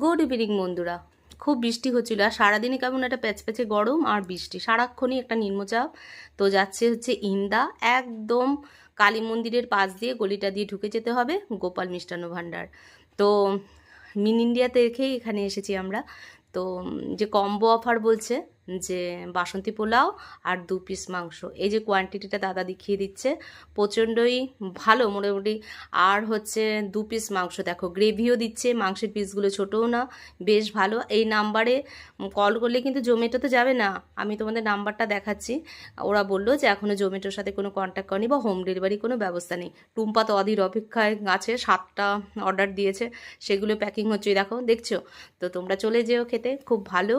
Good evening বন্ধুরা। খুব বৃষ্টি হচ্ছিল আর সারাদিনই কেমন একটা প্যাচপ্যাচে গরম আর বৃষ্টি, সারাক্ষণই একটা নিম্নচাপ। তো যাচ্ছে হচ্ছে ইন্দা, একদম কালী মন্দিরের পাশ দিয়ে গলিটা দিয়ে ঢুকে যেতে হবে গোপাল মিষ্টান্ন ভাণ্ডার। তো মিন ইন্ডিয়াতে রেখেই এখানে এসেছি আমরা। তো যে কম্বো অফার বলছে যে বাসন্তী পোলাও আর 2 পিস মাংস, এই যে কোয়ান্টিটিটা দাদা দেখিয়ে দিচ্ছে প্রচণ্ডই ভালো মোটামুটি। আর হচ্ছে 2 পিস মাংস, দেখো গ্রেভিও দিচ্ছে, মাংসের পিসগুলো ছোটও না, বেশ ভালো। এই নাম্বারে কল করলে কিন্তু জোম্যাটোতে যাবে না, আমি তোমাদের নাম্বারটা দেখাচ্ছি। ওরা বললো যে এখনও জোম্যাটোর সাথে কোনো কন্ট্যাক্ট করেনি বা হোম ডেলিভারি কোনো ব্যবস্থা নেই। টুম্পা তো অধীর অপেক্ষায় আছে, 7টা অর্ডার দিয়েছে, সেগুলো প্যাকিং হচ্ছে, দেখো দেখছো। তো তোমরা চলে যেও খেতে, খুব ভালো।